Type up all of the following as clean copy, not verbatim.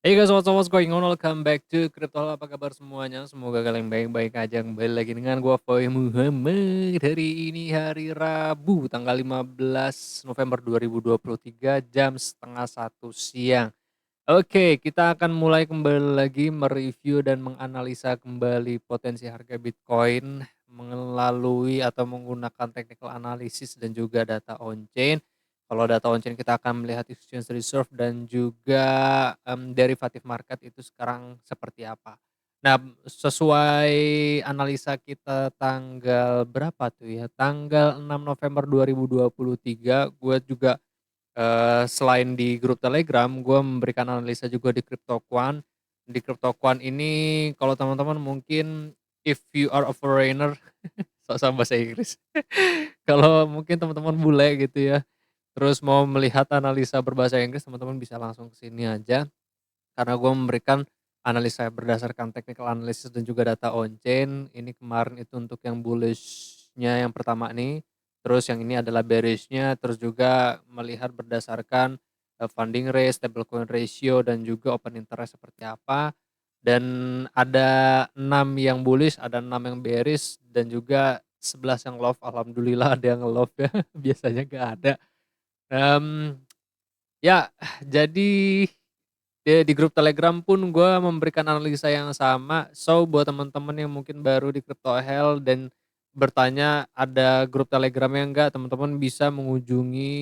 Hey guys, what's going on? Welcome back to Crypto Hall. Apa kabar semuanya? Semoga kalian baik-baik aja. Kembali lagi dengan gua Foy Muhammad. Hari ini hari Rabu, tanggal 15 November 2023, jam setengah satu siang. Oke, kita akan mulai kembali lagi mereview dan menganalisa kembali potensi harga Bitcoin melalui atau menggunakan technical analysis dan juga data on-chain. Kalau data on-chain kita akan melihat exchange reserve dan juga derivative market itu sekarang seperti apa. Nah, sesuai analisa kita tanggal berapa tuh ya? Tanggal 6 November 2023, gue juga selain di grup Telegram, gue memberikan analisa juga di CryptoQuant. Di CryptoQuant ini kalau teman-teman mungkin if you are a foreigner, sok-sok bahasa Inggris. Kalau mungkin teman-teman bule gitu ya, terus mau melihat analisa berbahasa Inggris, teman-teman bisa langsung ke sini aja. Karena gue memberikan analisa berdasarkan technical analysis dan juga data on-chain. Ini kemarin itu untuk yang bullish-nya yang pertama nih, terus yang ini adalah bearish-nya, terus juga melihat berdasarkan, funding raise, stablecoin ratio, dan juga open interest seperti apa. Dan ada 6 yang bullish, ada 6 yang bearish, dan juga 11 yang love. Alhamdulillah ada yang love ya, biasanya nggak ada. Mmm, ya jadi di grup Telegram pun gue memberikan analisa yang sama. So buat teman-teman yang mungkin baru di Crypto Hell dan bertanya ada grup Telegramnya enggak, teman-teman bisa mengunjungi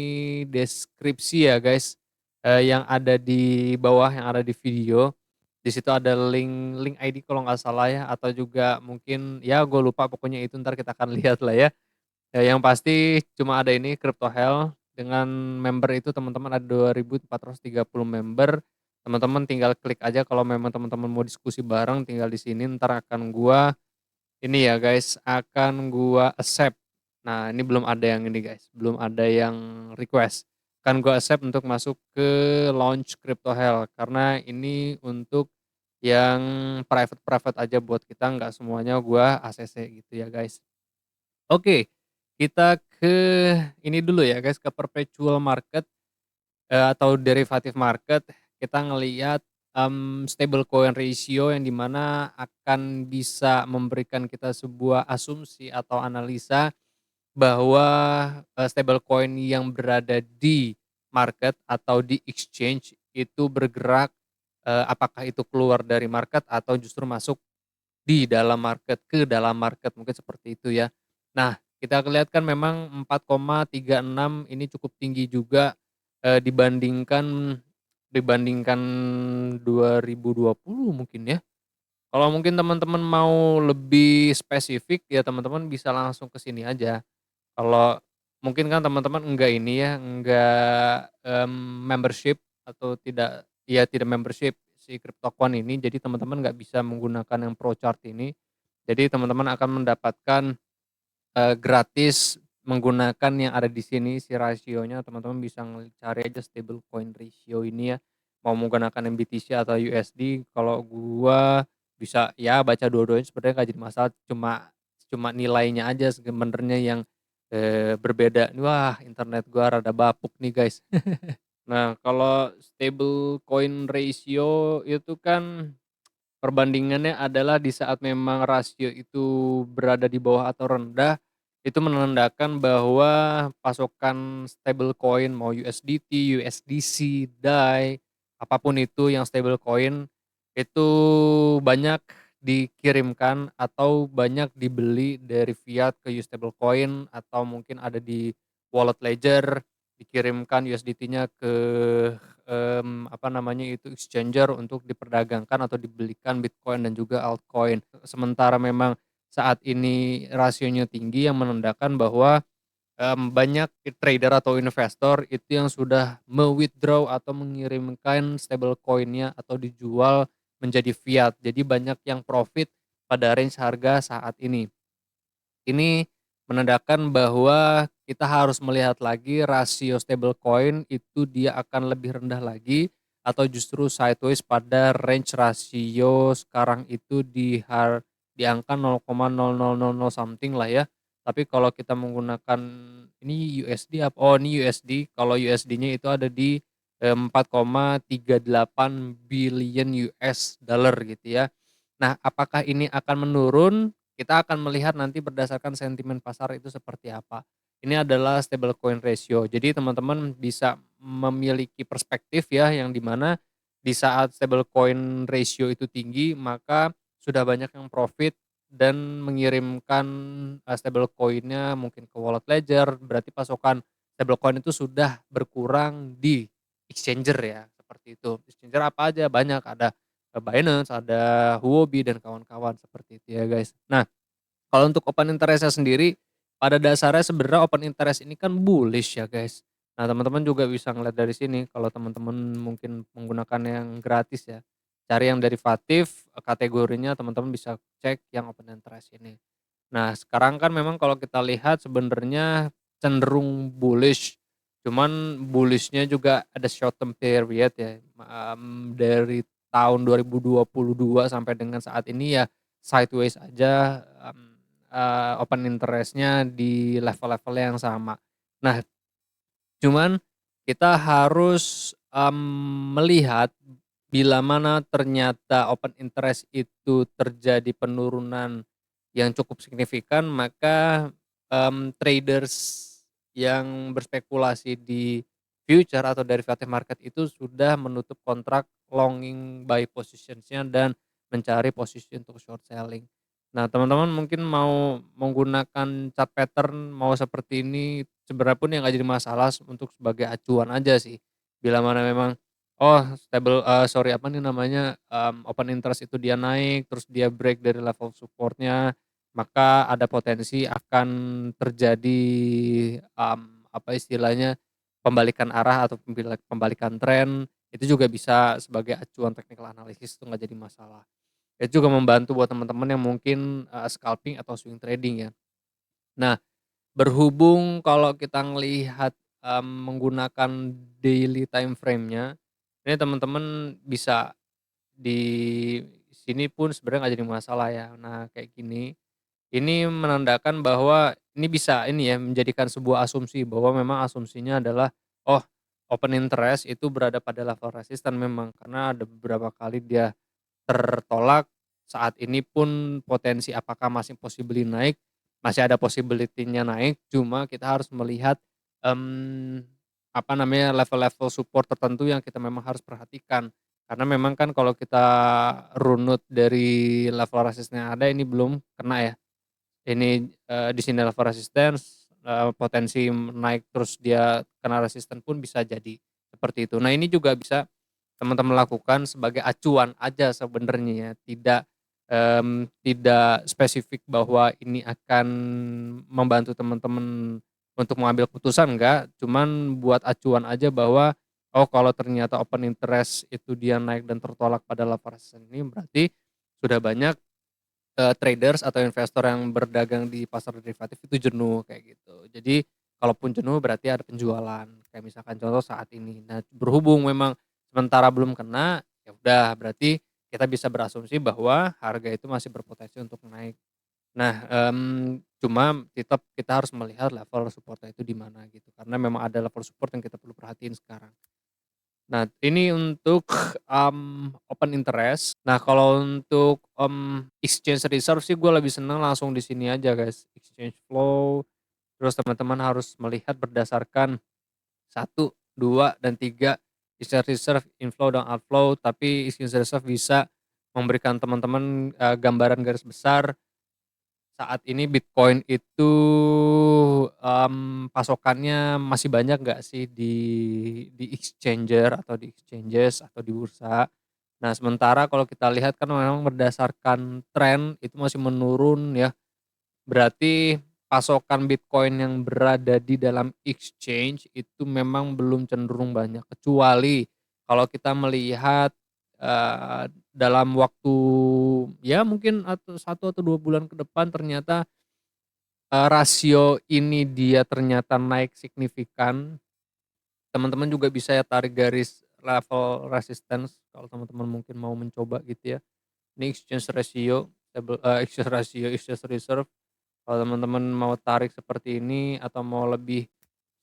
deskripsi ya guys, yang ada di bawah, yang ada di video. Di situ ada link link ID kalau nggak salah ya, atau juga mungkin ya gue lupa, pokoknya itu ntar kita akan lihat lah ya. Yang pasti cuma ada ini Crypto Hell, dengan member itu teman-teman ada 2.430 member. Teman-teman tinggal klik aja kalau memang teman-teman mau diskusi bareng, tinggal di sini entar akan gua ini ya guys, akan gua accept. Nah, ini belum ada yang ini guys, belum ada yang request. Kan gua accept untuk masuk ke launch Crypto Hell karena ini untuk yang private-private aja buat kita, nggak semuanya gua ACC gitu ya guys. Oke, kita ke ini dulu ya guys, ke perpetual market, atau derivative market. Kita ngelihat, stablecoin ratio yang dimana akan bisa memberikan kita sebuah asumsi atau analisa bahwa, stablecoin yang berada di market atau di exchange itu bergerak, apakah itu keluar dari market atau justru masuk di dalam market, ke dalam market, mungkin seperti itu ya. Nah, kita lihat kan memang 4,36 ini cukup tinggi juga, dibandingkan dibandingkan 2020 mungkin ya. Kalau mungkin teman-teman mau lebih spesifik ya teman-teman bisa langsung ke sini aja. Kalau mungkin kan teman-teman enggak ini ya, enggak, membership atau tidak, ya tidak membership si CryptoQuant ini, jadi teman-teman nggak bisa menggunakan yang Pro Chart ini. Jadi teman-teman akan mendapatkan, gratis menggunakan yang ada di sini si rasionya, teman-teman bisa cari aja stablecoin ratio ini ya, mau menggunakan MBTC atau USD. Kalau gua bisa ya baca dua-duanya sebenarnya nggak jadi masalah, cuma cuma nilainya aja sebenarnya yang, berbeda. Wah, internet gua rada bapuk nih guys. Nah, kalau stablecoin ratio itu kan perbandingannya adalah di saat memang rasio itu berada di bawah atau rendah, itu menandakan bahwa pasokan stablecoin mau USDT, USDC, DAI, apapun itu yang stablecoin itu banyak dikirimkan atau banyak dibeli dari fiat ke stablecoin, atau mungkin ada di wallet ledger, dikirimkan USDT-nya ke, apa namanya itu, exchanger untuk diperdagangkan atau dibelikan Bitcoin dan juga altcoin. Sementara memang saat ini rasionya tinggi yang menandakan bahwa, banyak trader atau investor itu yang sudah me-withdraw atau mengirimkan stablecoin-nya atau dijual menjadi fiat. Jadi banyak yang profit pada range harga saat ini. Ini menandakan bahwa kita harus melihat lagi rasio stablecoin itu dia akan lebih rendah lagi atau justru sideways pada range rasio sekarang itu di angka 0,00000 something lah ya. Tapi kalau kita menggunakan ini USD apa, oh ini USD, kalau USD-nya itu ada di $4,38 billion gitu ya. Nah, apakah ini akan menurun? Kita akan melihat nanti berdasarkan sentimen pasar itu seperti apa. Ini adalah stablecoin ratio. Jadi teman-teman bisa memiliki perspektif ya, yang dimana di saat stablecoin ratio itu tinggi, maka sudah banyak yang profit dan mengirimkan stablecoin-nya mungkin ke wallet ledger, berarti pasokan stablecoin itu sudah berkurang di exchanger ya, seperti itu. Exchanger apa aja? Banyak, ada Binance, ada Huobi dan kawan-kawan seperti itu ya guys. Nah, kalau untuk open interest-nya sendiri, pada dasarnya sebenarnya open interest ini kan bullish ya guys. Nah, teman-teman juga bisa ngeliat dari sini kalau teman-teman mungkin menggunakan yang gratis ya. Cari yang derivatif, kategorinya teman-teman bisa cek yang open interest ini. Nah, sekarang kan memang kalau kita lihat sebenarnya cenderung bullish. Cuman bullish-nya juga ada short term period ya. Dari tahun 2022 sampai dengan saat ini ya sideways aja, open interest-nya di level-level yang sama. Nah, cuman kita harus, melihat bila mana ternyata open interest itu terjadi penurunan yang cukup signifikan, maka, traders yang berspekulasi di future atau derivative market itu sudah menutup kontrak longing buy positions-nya dan mencari posisi untuk short selling. Nah, teman-teman mungkin mau menggunakan chart pattern mau seperti ini, sebenarnya pun ya nggak jadi masalah untuk sebagai acuan aja sih. Bila mana memang, oh sorry apa nih namanya, open interest itu dia naik, terus dia break dari level support-nya, maka ada potensi akan terjadi, apa istilahnya, pembalikan arah atau pembalikan tren, itu juga bisa sebagai acuan technical analysis, itu nggak jadi masalah. Itu juga membantu buat teman-teman yang mungkin, scalping atau swing trading ya. Nah, berhubung kalau kita ngelihat, menggunakan daily time frame-nya, ini teman-teman bisa di sini pun sebenarnya nggak jadi masalah ya. Nah, kayak gini, ini menandakan bahwa ini bisa ini ya, menjadikan sebuah asumsi bahwa memang asumsinya adalah, oh, open interest itu berada pada level resisten memang, karena ada beberapa kali dia tertolak. Saat ini pun potensi apakah masih possibly naik, masih ada possibility-nya naik, cuma kita harus melihat, mmm, apa namanya, level-level support tertentu yang kita memang harus perhatikan. Karena memang kan kalau kita runut dari level resistance yang ada ini belum kena ya. Ini, di sini level resistance, potensi naik terus dia kena resisten pun bisa jadi, seperti itu. Nah, ini juga bisa teman-teman lakukan sebagai acuan aja sebenarnya ya, tidak spesifik bahwa ini akan membantu teman-teman untuk mengambil keputusan, enggak, cuman buat acuan aja bahwa, oh, kalau ternyata open interest itu dia naik dan tertolak pada level resisten ini berarti sudah banyak traders atau investor yang berdagang di pasar derivatif itu jenuh kayak gitu. Jadi kalaupun jenuh berarti ada penjualan, kayak misalkan contoh saat ini. Nah, berhubung memang sementara belum kena, ya udah berarti kita bisa berasumsi bahwa harga itu masih berpotensi untuk naik. Nah, cuma tetap kita harus melihat level support-nya itu di mana gitu, karena memang ada level support yang kita perlu perhatiin sekarang. Nah, ini untuk, open interest. Nah, kalau untuk, exchange reserve sih gue lebih senang langsung di sini aja guys, exchange flow, terus teman-teman harus melihat berdasarkan satu 2 dan 3 exchange reserve inflow dan outflow, tapi exchange reserve bisa memberikan teman-teman, gambaran garis besar saat ini Bitcoin itu, pasokannya masih banyak nggak sih di exchanger atau di exchanges atau di bursa. Nah, sementara kalau kita lihat kan memang berdasarkan tren itu masih menurun ya, berarti pasokan Bitcoin yang berada di dalam exchange itu memang belum cenderung banyak, kecuali kalau kita melihat, dalam waktu ya mungkin atau 1 atau 2 bulan ke depan ternyata, rasio ini dia ternyata naik signifikan, teman-teman juga bisa ya tarik garis level resistance kalau teman-teman mungkin mau mencoba gitu ya. Ini exchange ratio, exchange ratio, exchange reserve, kalau teman-teman mau tarik seperti ini atau mau lebih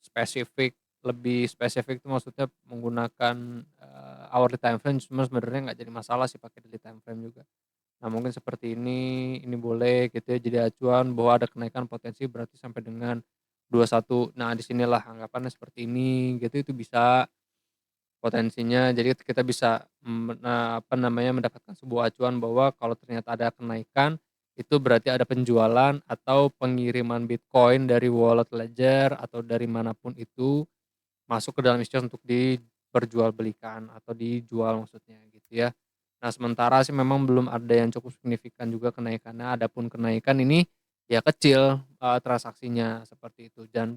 spesifik, lebih spesifik tuh maksudnya menggunakan, hourly time frame, cuma sebenarnya nggak jadi masalah sih pakai daily time frame juga. Nah mungkin seperti ini boleh gitu ya jadi acuan bahwa ada kenaikan potensi berarti sampai dengan 21. Nah di sinilah anggapannya seperti ini gitu, itu bisa potensinya. Jadi kita bisa, apa namanya, mendapatkan sebuah acuan bahwa kalau ternyata ada kenaikan, itu berarti ada penjualan atau pengiriman Bitcoin dari wallet Ledger atau dari manapun itu, masuk ke dalam exchange untuk diperjualbelikan atau dijual maksudnya gitu ya. Nah sementara sih memang belum ada yang cukup signifikan juga kenaikannya, adapun kenaikan ini ya kecil, transaksinya seperti itu dan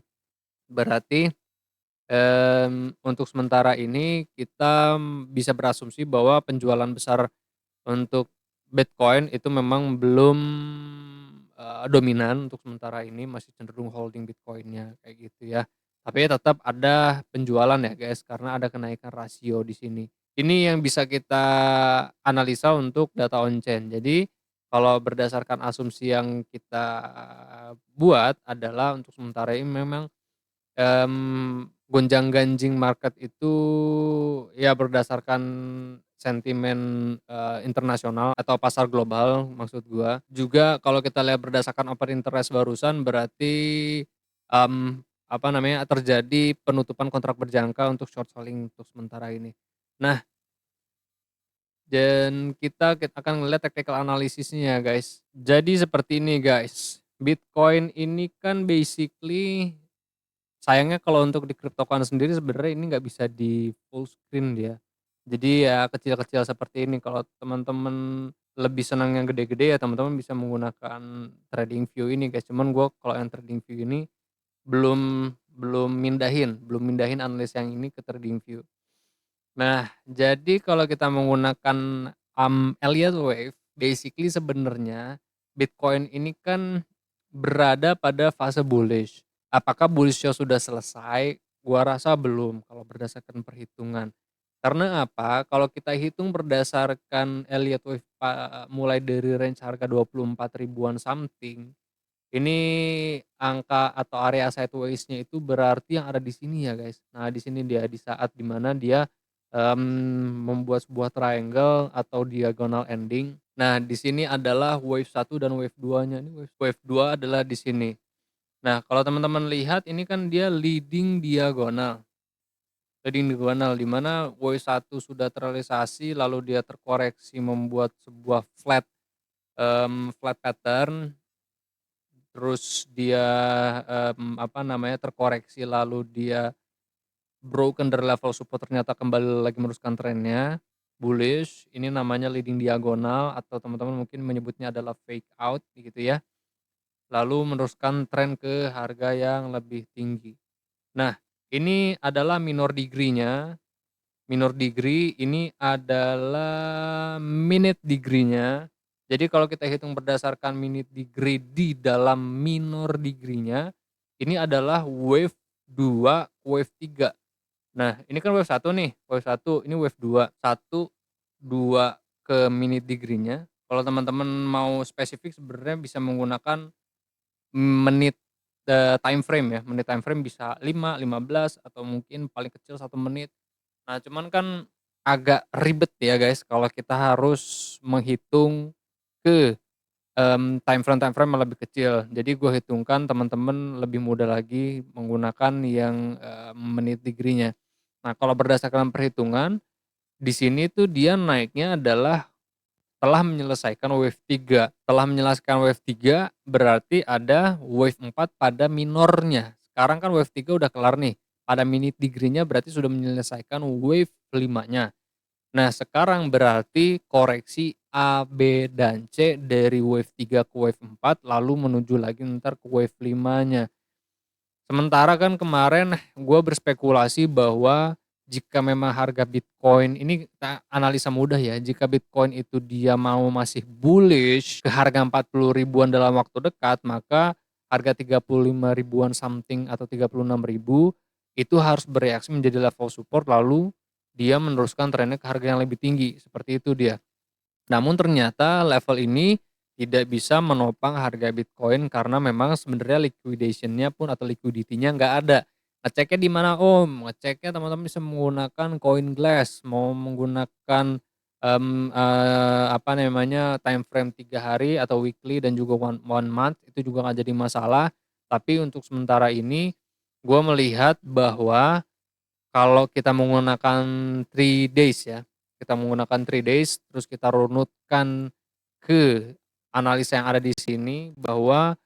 berarti, untuk sementara ini kita bisa berasumsi bahwa penjualan besar untuk Bitcoin itu memang belum, dominan untuk sementara ini, masih cenderung holding Bitcoin-nya kayak gitu ya. Tapi tetap ada penjualan ya guys, karena ada kenaikan rasio di sini. Ini yang bisa kita analisa untuk data on chain. Jadi kalau berdasarkan asumsi yang kita buat adalah untuk sementara ini memang gonjang-ganjing market itu ya berdasarkan sentimen, internasional atau pasar global maksud gua. Juga kalau kita lihat berdasarkan open interest barusan berarti, apa namanya, terjadi penutupan kontrak berjangka untuk short selling untuk sementara ini. Nah, dan kita akan ngelihat technical analysisnya guys. Jadi seperti ini guys, Bitcoin ini kan basically sayangnya kalau untuk di CryptoCoin sendiri sebenarnya ini nggak bisa di full screen dia. Jadi ya kecil-kecil seperti ini, kalau teman-teman lebih senang yang gede-gede ya teman-teman bisa menggunakan TradingView ini guys, cuman gue kalau yang TradingView ini belum belum mindahin analis yang ini ke TradingView. Nah, jadi kalau kita menggunakan, Elliott Wave, basically sebenarnya Bitcoin ini kan berada pada fase bullish. Apakah bullish-nya sudah selesai? Gua rasa belum kalau berdasarkan perhitungan. Karena apa? Kalau kita hitung berdasarkan Elliott Wave mulai dari range harga 24 ribuan something, ini angka atau area sideways-nya itu berarti yang ada di sini ya guys. Nah di sini dia, di saat dimana dia, membuat sebuah triangle atau diagonal ending. Nah di sini adalah wave 1 dan wave 2-nya, ini wave 2 adalah di sini. Nah kalau teman-teman lihat ini kan dia leading diagonal di mana wave 1 sudah terrealisasi lalu dia terkoreksi membuat sebuah flat pattern. Terus dia, apa namanya, terkoreksi lalu dia broken dari level support ternyata kembali lagi meneruskan trennya, bullish, ini namanya leading diagonal atau teman-teman mungkin menyebutnya adalah fake out gitu ya, lalu meneruskan tren ke harga yang lebih tinggi. Nah, ini adalah minor degree ini adalah minute degree-nya. Jadi kalau kita hitung berdasarkan minute degree di dalam minor degree-nya, ini adalah wave 2, wave 3. Nah, ini kan wave 1 nih, wave 1, ini wave 2. 1, 2 ke minute degree-nya. Kalau teman-teman mau spesifik sebenarnya bisa menggunakan menit, time frame ya, menit time frame bisa 5, 15 atau mungkin paling kecil 1 menit. Nah, cuman kan agak ribet ya guys kalau kita harus menghitung ke, time frame yang lebih kecil. Jadi gue hitungkan teman-teman lebih mudah lagi menggunakan yang, menit degree-nya. Nah, kalau berdasarkan perhitungan, di sini tuh dia naiknya adalah telah menyelesaikan wave 3. Telah menyelesaikan wave 3 berarti ada wave 4 pada minornya. Sekarang kan wave 3 udah kelar nih. Pada minute degree-nya berarti sudah menyelesaikan wave 5-nya. Nah, sekarang berarti koreksi A, B, dan C dari wave 3 ke wave 4 lalu menuju lagi ntar ke wave 5-nya. Sementara kan kemarin gue berspekulasi bahwa jika memang harga Bitcoin ini kita analisa mudah ya, jika Bitcoin itu dia mau masih bullish ke harga 40 ribuan dalam waktu dekat, maka harga 35 ribuan something atau 36 ribu itu harus bereaksi menjadi level support lalu dia meneruskan trennya ke harga yang lebih tinggi, seperti itu dia. Namun ternyata level ini tidak bisa menopang harga Bitcoin karena memang sebenarnya liquidation-nya pun atau liquidity-nya nggak ada. Ngeceknya di mana Om? Ngeceknya teman-teman bisa menggunakan CoinGlass, mau menggunakan, apa namanya, time frame 3 hari atau weekly dan juga one month itu juga nggak jadi masalah. Tapi untuk sementara ini, gua melihat bahwa kalau kita menggunakan 3 days ya, kita menggunakan 3 days terus kita runutkan ke analisa yang ada di sini bahwa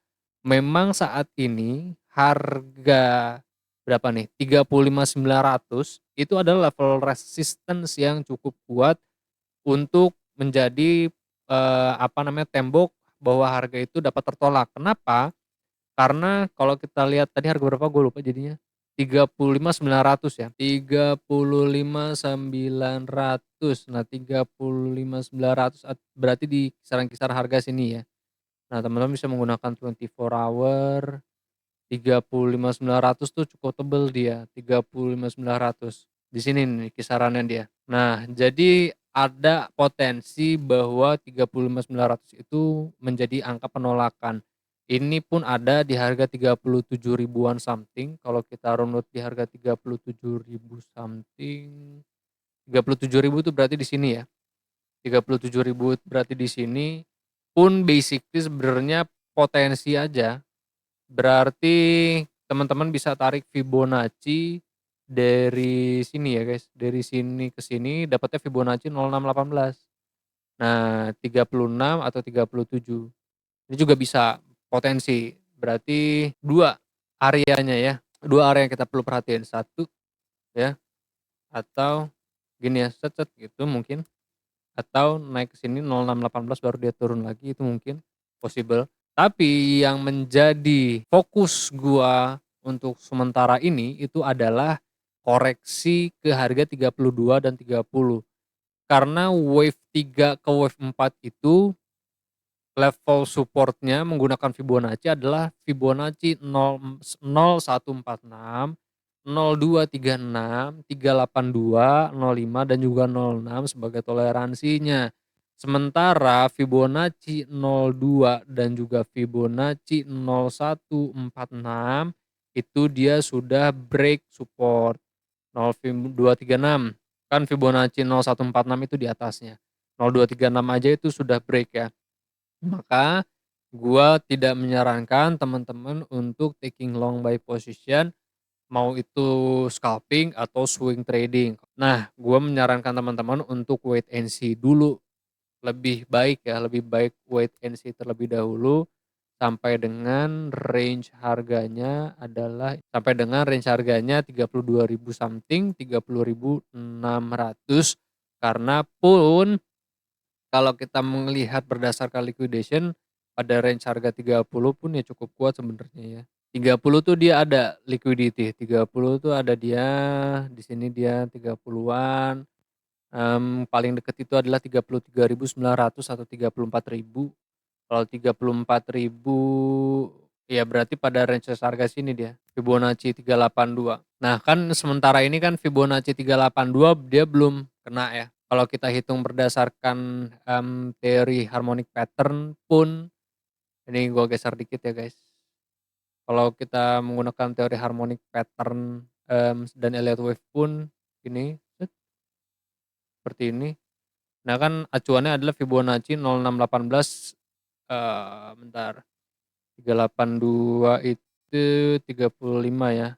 memang saat ini harga berapa nih, 35.900 itu adalah level resistance yang cukup kuat untuk menjadi, apa namanya, tembok bahwa harga itu dapat tertolak. Kenapa? Karena kalau kita lihat tadi harga berapa gue lupa jadinya, 35.900 ya, 35.900. Nah 35.900 berarti di kisaran-kisaran harga sini ya. Nah teman-teman bisa menggunakan 24 hour, 35.900 tuh cukup tebel dia, 35.900. Di sini nih kisarannya dia. Nah, jadi ada potensi bahwa 35.900 itu menjadi angka penolakan. Ini pun ada di harga 37 ribuan something, kalau kita runut di harga 37.000 something, 37.000 itu berarti di sini ya, 37.000 berarti di sini, pun basically sebenarnya potensi aja. Berarti teman-teman bisa tarik Fibonacci dari sini ya guys, dari sini ke sini dapatnya Fibonacci 0618. Nah 36 atau 37, ini juga bisa potensi. Berarti 2 areanya ya, 2 area yang kita perlu perhatiin, satu ya, atau gini ya, set set gitu mungkin, atau naik ke sini 0618 baru dia turun lagi itu mungkin possible. Tapi yang menjadi fokus gua untuk sementara ini itu adalah koreksi ke harga 32 dan 30. Karena wave 3 ke wave 4 itu level support-nya menggunakan Fibonacci adalah Fibonacci 0146, 0236, 382, 05 dan juga 06 sebagai toleransinya. Sementara Fibonacci 02 dan juga Fibonacci 0146 itu dia sudah break support 0236, kan Fibonacci 0146 itu di atasnya. 0236 aja itu sudah break ya. Maka gua tidak menyarankan teman-teman untuk taking long by position, mau itu scalping atau swing trading. Nah, gua menyarankan teman-teman untuk wait and see dulu, lebih baik ya, lebih baik wait and see terlebih dahulu sampai dengan range harganya adalah sampai dengan range harganya 32.000 something, 30.600. Karena pun kalau kita melihat berdasarkan liquidation, pada range harga 30 pun ya cukup kuat sebenarnya ya. 30 tuh dia ada liquidity, 30 tuh ada dia, di sini dia 30-an, paling deket itu adalah 33.900 atau 34.000. Kalau 34.000 ya berarti pada range harga sini dia, Fibonacci 382. Nah kan sementara ini kan Fibonacci 382 dia belum kena ya. Kalau kita hitung berdasarkan, teori harmonic pattern pun, ini gua geser dikit ya guys. Kalau kita menggunakan teori harmonic pattern, dan Elliott wave pun ini, seperti ini. Nah kan acuannya adalah Fibonacci 0618, bentar, 382 itu 35 ya.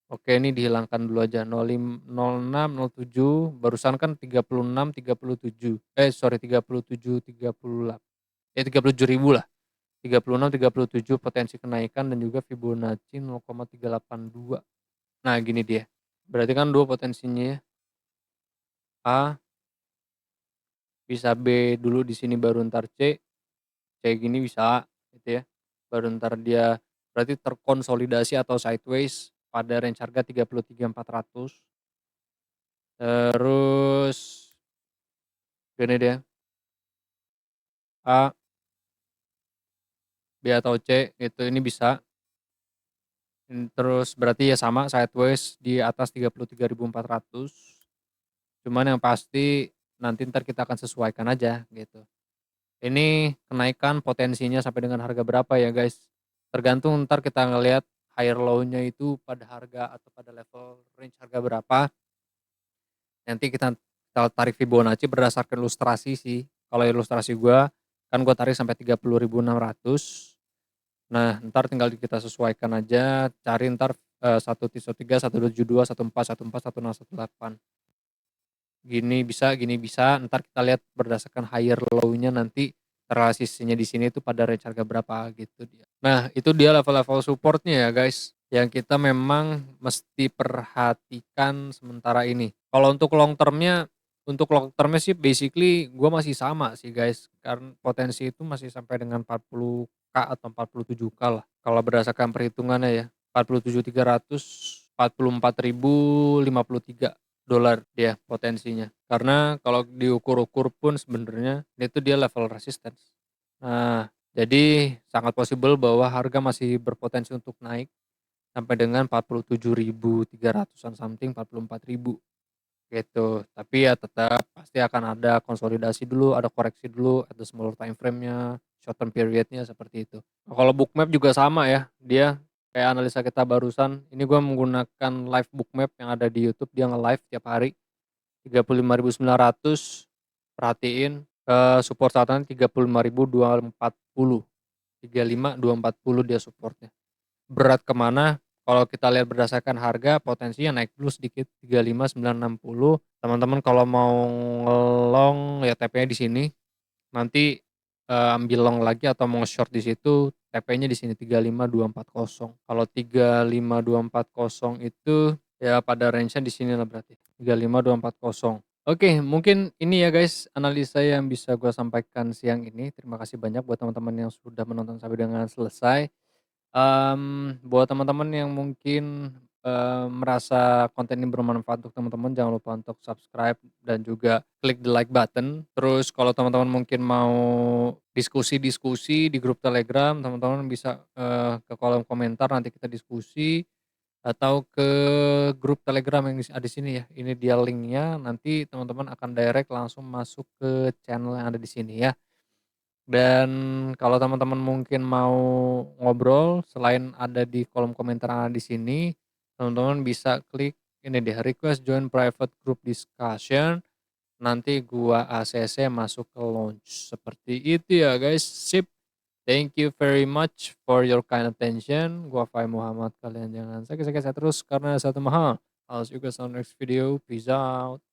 Oke ini dihilangkan dulu aja, 06, 07, barusan kan 36, 37, sorry 37, 37.000 lah, 36, 37 potensi kenaikan dan juga Fibonacci 0,382. Nah gini dia, berarti kan 2 potensinya ya, A, bisa B dulu di sini baru ntar C, C gini bisa A gitu ya, baru ntar dia berarti terkonsolidasi atau sideways pada range harga 33.400. Terus gini deh, A, B atau C gitu ini bisa. Terus berarti ya sama sideways di atas 33.400. Cuman yang pasti nanti ntar kita akan sesuaikan aja gitu. Ini kenaikan potensinya sampai dengan harga berapa ya guys. Tergantung ntar kita ngelihat higher low-nya itu pada harga atau pada level range harga berapa, nanti kita tarik Fibonacci berdasarkan ilustrasi sih. Kalau ilustrasi gua, kan gua tarik sampai 30.600. Nah, entar tinggal kita sesuaikan aja, cari entar, 1.13, 1.22, 1.4, 1.4, 1.018. Gini bisa, entar kita lihat berdasarkan higher low-nya nanti relasinya di sini tuh pada range harga berapa gitu dia. Nah, itu dia level-level support-nya ya guys, yang kita memang mesti perhatikan sementara ini. Kalau untuk long term-nya sih basically gua masih sama sih guys, karena potensi itu masih sampai dengan 40K atau 47K lah. Kalau berdasarkan perhitungannya ya, 47.300, 44.053 dolar dia potensinya. Karena kalau diukur-ukur pun sebenarnya itu dia level resistance. Nah, jadi sangat possible bahwa harga masih berpotensi untuk naik sampai dengan 47.300-an something, 44.000 gitu. Tapi ya tetap pasti akan ada konsolidasi dulu, ada koreksi dulu, ada smaller time frame-nya, short term period-nya seperti itu. Kalau bookmap juga sama ya, dia kayak analisa kita barusan, ini gua menggunakan live bookmap yang ada di YouTube, dia nge-live tiap hari 35.900, perhatiin support saat ini 35.240, 35.240 dia supportnya. Berat kemana? Kalau kita lihat berdasarkan harga, potensinya naik dulu sedikit 35.960. Teman-teman kalau mau ngelong ya TP-nya di sini. Nanti ambil long lagi atau mau short di situ, TP-nya di sini 35.240. Kalau 35.240 itu ya pada range-nya di sini lah berarti. 35.240. Oke, mungkin ini ya guys analisa yang bisa gua sampaikan siang ini. Terima kasih banyak buat teman-teman yang sudah menonton sampai dengan selesai. Buat teman-teman yang mungkin, merasa konten ini bermanfaat untuk teman-teman, jangan lupa untuk subscribe dan juga klik the like button. Terus kalau teman-teman mungkin mau diskusi-diskusi di grup Telegram, teman-teman bisa, ke kolom komentar nanti kita diskusi, atau ke grup Telegram yang ada di sini ya. Ini dia link-nya, nanti teman-teman akan direct langsung masuk ke channel yang ada di sini ya. Dan kalau teman-teman mungkin mau ngobrol selain ada di kolom komentar yang ada di sini, teman-teman bisa klik ini deh, request join private group discussion, nanti gua ACC masuk ke launch. Seperti itu ya guys, sip. Thank you very much for your kind attention. Gua Fai Muhammad, kalian jangan sakit-sakit terus karena satu mahal. I'll see you guys on next video, peace out.